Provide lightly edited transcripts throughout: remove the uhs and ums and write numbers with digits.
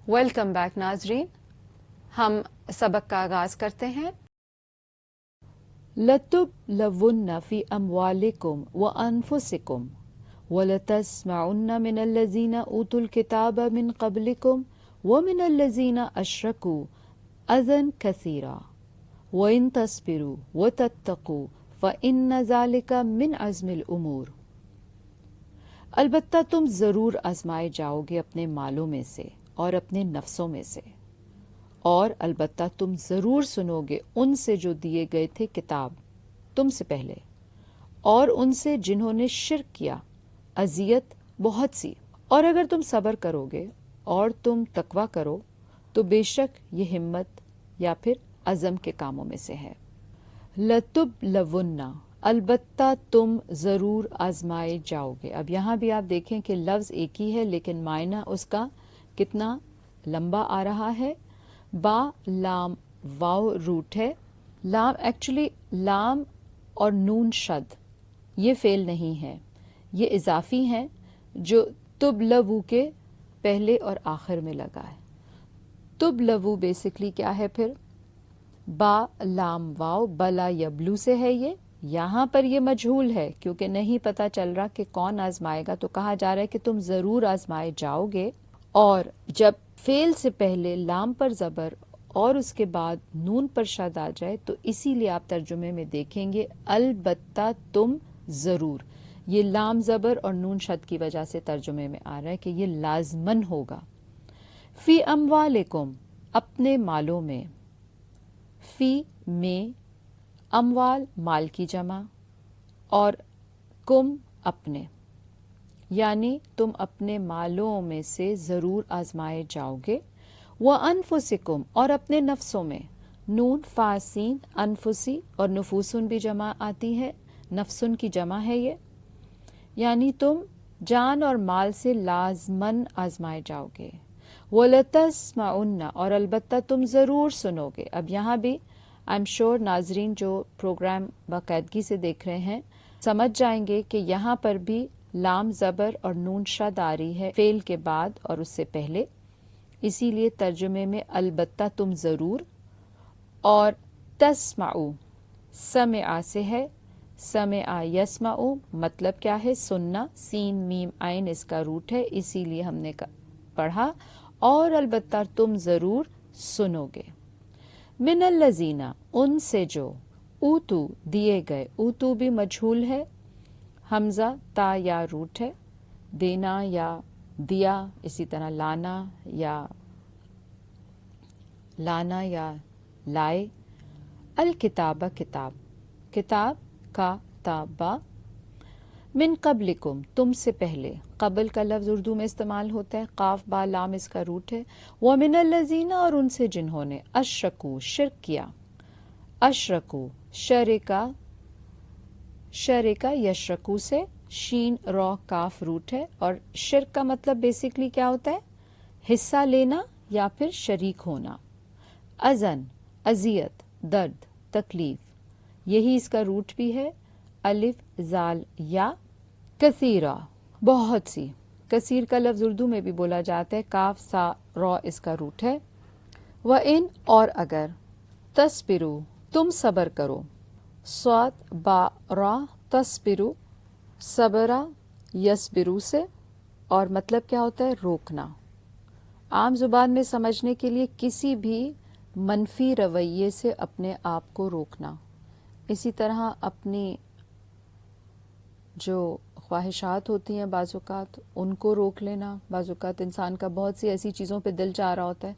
Welcome back ناظرین، ہم سبق کا آغاز کرتے ہیں۔ لَتُبْلَوُنَّ فِي أَمْوَالِكُمْ وَأَنفُسِكُمْ وَلَتَسْمَعُنَّ مِنَ الَّذِينَ أُوتُوا الْكِتَابَ مِنْ قَبْلِكُمْ وَمِنَ الَّذِينَ أَشْرَكُوا أَذًى كَثِيرًا وَإِن تَصْبِرُوا وَتَتَّقُوا فَإِنَّ ذَلِكَ مِنْ عَزْمِ الْأُمُورِ۔ البتہ تم ضرور آزمائے جاؤ گے اپنے مالوں میں سے اور اپنے نفسوں میں سے، اور البتہ تم ضرور سنو گے ان سے جو دیے گئے تھے کتاب تم سے پہلے، اور ان سے جنہوں نے شرک کیا اذیت بہت سی، اور اگر تم صبر کرو گے اور تم تقویٰ کرو تو بے شک یہ ہمت یا پھر عزم کے کاموں میں سے ہے۔ لَتُبْلَوُنَّ، البتہ تم ضرور آزمائے جاؤ گے۔ اب یہاں بھی آپ دیکھیں کہ لفظ ایک ہی ہے لیکن معنی اس کا کتنا لمبا آ رہا ہے۔ با لام واو روٹ ہے۔ لام ایکچولی لام اور نون شد یہ فعل نہیں ہے، یہ اضافی ہیں جو تبلو کے پہلے اور آخر میں لگا ہے۔ تبلو بیسکلی کیا ہے پھر؟ با لام واو بلا یبلو سے ہے۔ یہ یہاں پر یہ مجہول ہے کیونکہ نہیں پتہ چل رہا کہ کون آزمائے گا، تو کہا جا رہا ہے کہ تم ضرور آزمائے جاؤ گے، اور جب فعل سے پہلے لام پر زبر اور اس کے بعد نون پر شد آ جائے تو اسی لیے آپ ترجمے میں دیکھیں گے البتہ تم ضرور، یہ لام زبر اور نون شد کی وجہ سے ترجمے میں آ رہا ہے کہ یہ لازمن ہوگا۔ فی اموالکم، اپنے مالوں میں، فی میں، اموال مال کی جمع، اور کم اپنے، یعنی تم اپنے مالوں میں سے ضرور آزمائے جاؤ گے۔ وَأَنفُسِكُمْ، اور اپنے نفسوں میں، نون فاسین انفسی اور نفوسن بھی جمع آتی ہے، نفسن کی جمع ہے یہ، یعنی تم جان اور مال سے لازمن آزمائے جاؤ گے۔ وَلَتَسْمَعُنَّ، اور البتہ تم ضرور سنو گے۔ اب یہاں بھی آئی ایم شیور ناظرین جو پروگرام باقاعدگی سے دیکھ رہے ہیں سمجھ جائیں گے کہ یہاں پر بھی لام زبر اور نون شد آ رہی ہے فعل کے بعد اور اس سے پہلے، اسی لیے ترجمے میں البتہ تم ضرور، اور تسمعو سمع سے ہے، سمع یسمعو مطلب کیا ہے؟ سننا، سین میم عین اس کا روٹ ہے، اسی لیے ہم نے پڑھا اور البتہ تم ضرور سنو گے۔ من الذین، ان سے جو، اوتو دیے گئے، اوتو بھی مجہول ہے، حمزہ تا یا روٹ ہے، دینا یا دیا، اسی طرح لانا یا لائے، الکتابہ کتاب، کتاب کا تابہ، من قبلکم تم سے پہلے، قبل کا لفظ اردو میں استعمال ہوتا ہے، قاف با لام اس کا روٹ ہے، ومن الذین، اور ان سے جنہوں نے، اشرکو شرک کیا، اشرکو شرکا یشرکو سے، شین را کاف روٹ ہے، اور شرک کا مطلب بیسکلی کیا ہوتا ہے؟ حصہ لینا یا پھر شریک ہونا۔ اذن اذیت، درد، تکلیف، یہی اس کا روٹ بھی ہے، الف زال یا۔ کثیرہ بہت سی، کثیر کا لفظ اردو میں بھی بولا جاتا ہے، کاف سا را اس کا روٹ ہے۔ وَإِن، اور اگر، تصبروا تم صبر کرو، صاد با را تصبروا، صبرا یصبرو سے، اور مطلب کیا ہوتا ہے؟ روکنا۔ عام زبان میں سمجھنے کے لیے کسی بھی منفی رویے سے اپنے آپ کو روکنا، اسی طرح اپنی جو خواہشات ہوتی ہیں بعض اوقات ان کو روک لینا، بعض اوقات انسان کا بہت سی ایسی چیزوں پہ دل چاہ رہا ہوتا ہے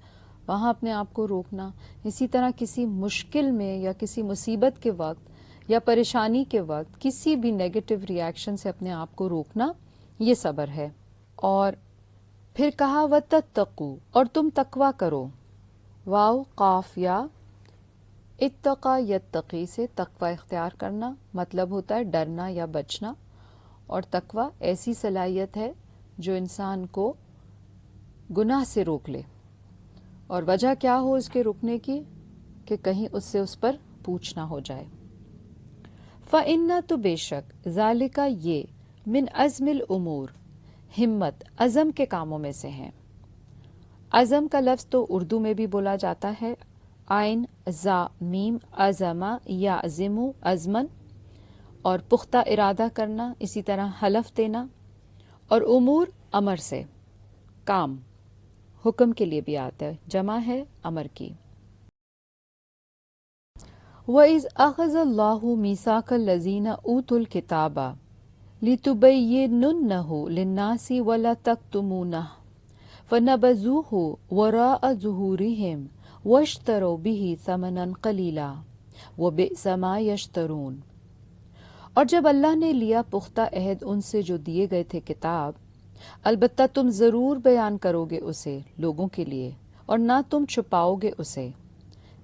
وہاں اپنے آپ کو روکنا، اسی طرح کسی مشکل میں یا کسی مصیبت کے وقت یا پریشانی کے وقت کسی بھی نیگیٹو ری ایکشن سے اپنے آپ کو روکنا، یہ صبر ہے۔ اور پھر کہا وَتَتَّقُوا، اور تم تقویٰ کرو، واو قاف یا، اتقا یتقی سے تقویٰ اختیار کرنا مطلب ہوتا ہے ڈرنا یا بچنا، اور تقویٰ ایسی صلاحیت ہے جو انسان کو گناہ سے روک لے، اور وجہ کیا ہو اس کے رکنے کی کہ کہیں اس پر پوچھ نہ ہو جائے۔ فَإِنَّ، تو بے شک، ذَلِكَ یہ، من عزم الامور، ہمت عزم کے کاموں میں سے ہیں۔ अज़म का लफ्ज़ तो उर्दू में भी बोला जाता है, आइन ज़ा मीम अज़मा या अज़िमु अज़मन, और पुख्ता इरादा करना, इसी तरह हलफ देना। और उमूर अमर से, काम हुक्म के लिए भी आता है, जमा है अमर की। वइज़ अख़ज़ल्लाहु मीसाक़ल लज़ीना ऊतुल किताबा लितुबय्यिनुन्नहु लिन्नासि वला तक्तुमूनह फनबज़ूहु वराअ ज़ुहूरिहिम वश्तरौ बिही समनन क़लीला वबिअस मा यश्तरून। और जब अल्लाह ने लिया पुख्ता अहद उनसे जो दिए गए थे किताब, अलबत्ता तुम ज़रूर बयान करोगे उसे लोगों के लिए और ना तुम छुपाओगे उसे।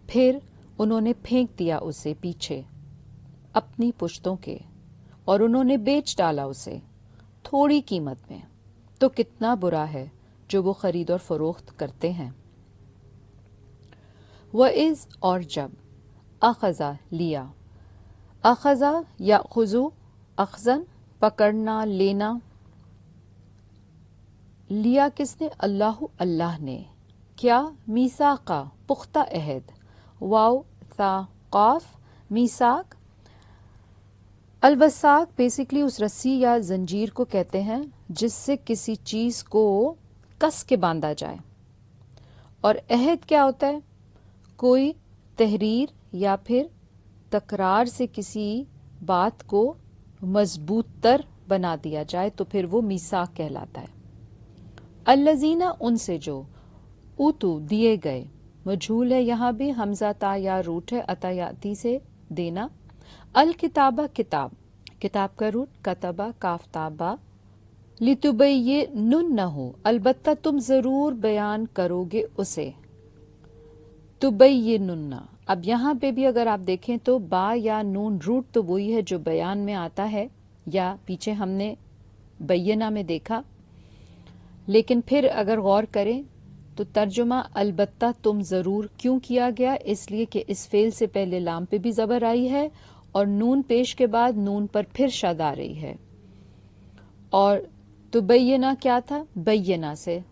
फिर उन्होंने फेंक दिया उसे पीछे अपनी पुश्तों के, और उन्होंने बेच डाला उसे थोड़ी कीमत में। तो कितना बुरा है जो वो खरीद और फरोख्त करते हैं। वइज़ और जब, अख़ज़ा लिया, अख़ज़ा याख़ुज़ु अख़ज़न पकड़ना लेना, लिया किसने? अल्लाहु अल्लाह ने। क्या? मीसाक़ा पुख्ता अहद, वाव सा क़ाफ मीसाक। अलवसाक बेसिकली उस रस्सी या जंजीर को कहते हैं जिससे किसी चीज़ को कस के बांधा जाए। और अहद क्या होता है? कोई तहरीर या फिर तकरार से किसी बात को मजबूत तर बना दिया जाए तो फिर वो मीसाक कहलाता है। अल्लज़ीना उनसे जो, ऊतु दिए गए, मजहूल है यहाँ भी, हमजा ता या रूट है, अतायाती से देना। अल किताबा किताब, किताब का रूट कतबा काफ्ताबा। लितुबय्यिनुन्नहु अलबत्ता तुम ज़रूर बयान करोगे उसे। तुबय्यिनुन्ना, अब यहाँ पे भी अगर आप देखें तो बा या नून रूट तो वही है जो बयान में आता है, या पीछे हमने बय्यना में देखा। लेकिन फिर अगर गौर करें तो तर्जुमा अलबत्ता तुम ज़रूर क्यों किया गया? इसलिए कि इस फेल से पहले लाम पे भी ज़बर आई है और नून पेश के बाद नून पर फिर शद आ रही है। और तो बय्यना क्या था? बय्यना से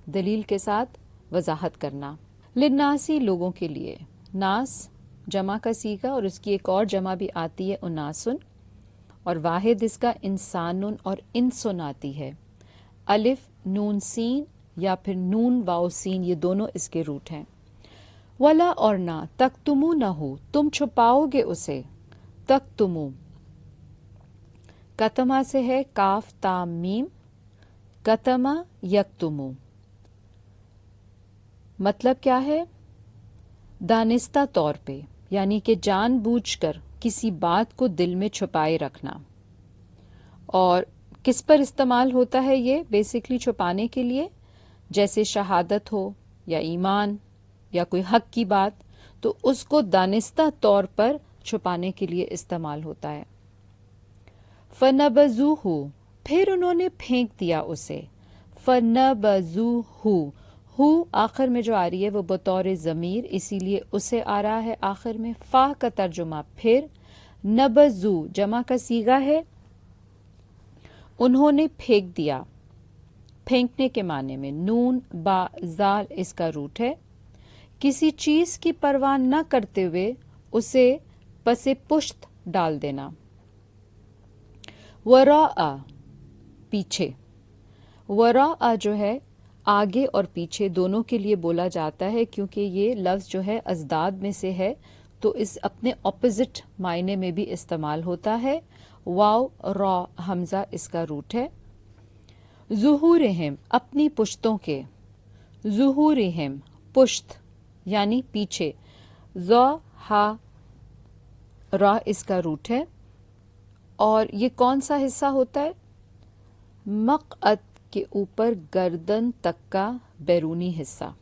दलील के साथ वजाहत करना। लिन्नासी लोगों के लिए, नास जमा का सीगा और उसकी एक और जमा भी आती है उन्नासुन, और वाहिद इसका इंसानुन और इंसुन आती है। अलिफ नून सीन या फिर नून वाओ सीन, ये दोनों इसके रूट हैं। वला और ना, तक्तुमू न हो तुम छुपाओगे उसे। तक्तुमू कतमा से है, काफ ताम मीम, कतमा यक्तुमू, मतलब क्या है? दानिस्ता तौर पे, यानी कि जानबूझकर किसी बात को दिल में छुपाए रखना। और किस पर इस्तेमाल होता है ये? बेसिकली छुपाने के लिए, जैसे शहादत हो या ईमान या कोई हक की बात, तो उसको दानिस्ता तौर पर छुपाने के लिए इस्तेमाल होता है। फनबज़ूहु, फिर उन्होंने फेंक दिया उसे। फनबज़ूहु, हु आखिर में जो आ रही है वो बतौर ज़मीर, इसीलिए उसे आ रहा है आखिर में। फा का तर्जुमा फिर, नबज़ू जमा का सीगा है, उन्होंने फेंक दिया, फेंकने के माने में। नून बा जाल इसका रूट है। किसी चीज की परवाह न करते हुए उसे पसे पुश्त डाल देना। वराआ पीछे, वराआ जो है आगे और पीछे दोनों के लिए बोला जाता है, क्योंकि ये लफ्ज़ जो है अज़दाद में से है तो इस अपने ऑपोजिट मायने में भी इस्तेमाल होता है। वाव रा हमजा इसका रूट है। ज़ुहूरिहिम अपनी पुश्तों के, ज़ुहूरिहिम पुश्त यानी पीछे, ज़ा हा रा इसका रूट है। और ये कौन सा हिस्सा होता है? मक़अद के ऊपर गर्दन तक का बैरूनी हिस्सा,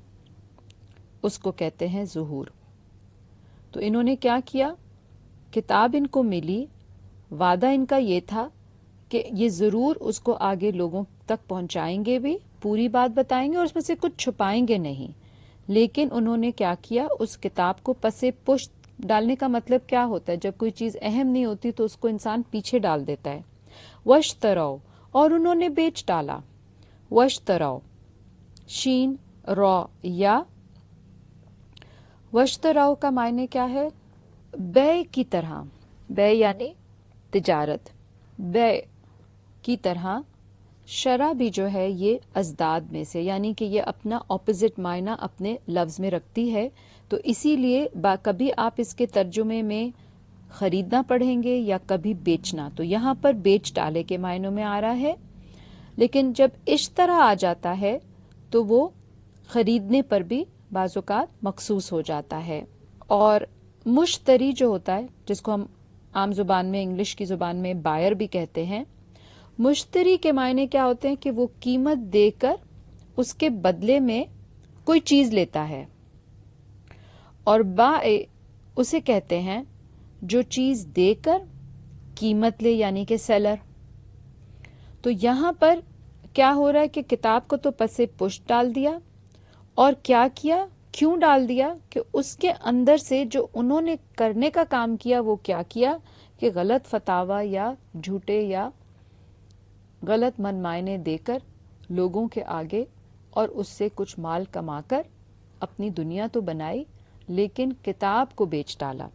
उसको कहते हैं ज़ुहूर। तो इन्होंने क्या किया? किताब इनको मिली, वादा इनका ये था कि ये ज़रूर उसको आगे लोगों तक पहुंचाएंगे भी, पूरी बात बताएंगे और उसमें से कुछ छुपाएंगे नहीं। लेकिन उन्होंने क्या किया? उस किताब को पसे पुश्त डालने का मतलब क्या होता है? जब कोई चीज़ अहम नहीं होती तो उसको इंसान पीछे डाल देता है। वश्तरौ, और उन्होंने बेच डाला। वश्तरौ शीन रॉ या। वश्तराओ का मायने क्या है? बै की तरह, बै यानी तिजारत, बै की तरह। शरा भी जो है ये अजदाद में से, यानी कि ये अपना ऑपोजिट मायना अपने लफ्ज़ में रखती है, तो इसीलिए कभी आप इसके तर्जुमे में खरीदना पढ़ेंगे या कभी बेचना, तो यहाँ पर बेच डाले के मायनों में आ रहा है। लेकिन जब इस तरह आ जाता है तो वो खरीदने पर भी बाज़ौक़ात मखसूस हो जाता है। और मुश्तरी जो होता है, जिसको हम आम ज़ुबान में, इंग्लिश की ज़ुबान में बायर भी कहते हैं, मुश्तरी के मायने क्या होते हैं कि वो कीमत देकर उसके बदले में कोई चीज़ लेता है। और बाए उसे कहते हैं जो चीज़ देकर कीमत ले, यानी कि सेलर। तो यहाँ पर क्या हो रहा है कि किताब को तो पसे पुष्ट डाल दिया, और क्या किया, क्यों डाल दिया कि उसके अंदर से जो उन्होंने करने का काम किया वो क्या किया कि गलत फतावा या झूठे या गलत मनमायने देकर लोगों के आगे और उससे कुछ माल कमाकर अपनी दुनिया तो बनाई, लेकिन किताब को बेच डाला।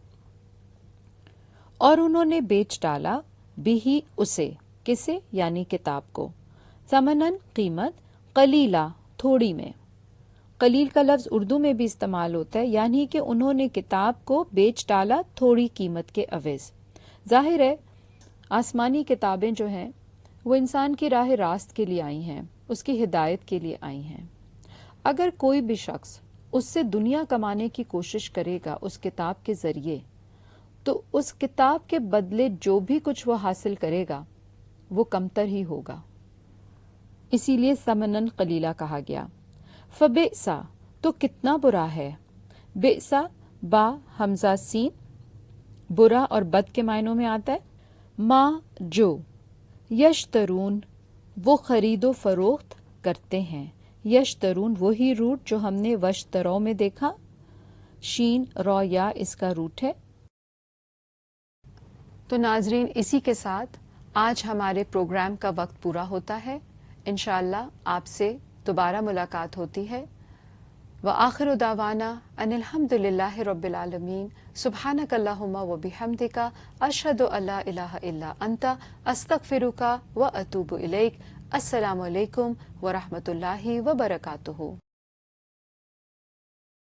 और उन्होंने बेच डाला बिही उसे, किसे, यानी किताब को, समनन कीमत, कलीला थोड़ी में। कलील का लफ्ज़ उर्दू में भी इस्तेमाल होता है, यानी कि उन्होंने किताब को बेच डाला थोड़ी कीमत के अवज़। जाहिर है आसमानी किताबें जो हैं वो इंसान की राह रास्त के लिए आई हैं, उसकी हिदायत के लिए आई हैं। अगर कोई भी शख्स उससे दुनिया कमाने की कोशिश करेगा उस किताब के ज़रिए, तो उस किताब के बदले जो भी कुछ वो हासिल करेगा वो कमतर ही होगा। इसीलिए समनन कलीला कहा गया। फबेसा तो कितना बुरा है, बेसा बा हमजा सीन, बुरा और बद के मायनों में आता है। माँ जो, यशतरून वो खरीदो फरोख्त करते हैं, यशतरून वही रूट जो हमने वशतरौ में देखा, शीन रौ या इसका रूट है। तो नाजरीन, इसी के साथ आज हमारे प्रोग्राम का वक्त पूरा होता है। इंशाअल्लाह आपसे दोबारा मुलाकात होती है। व आखिरु दावाना अनिल हम्दुलिल्लाहि रब्बिल आलमीन, सुब्हानकल्लाहुम्मा व बिहम्दिका, अशहदु अल्ला इलाहा इल्ला अंता, अस्तगफिरुका व अतूबु इलैक। अस्सलामु अलैकुम व रहमतुल्लाहि व बरकातुहू।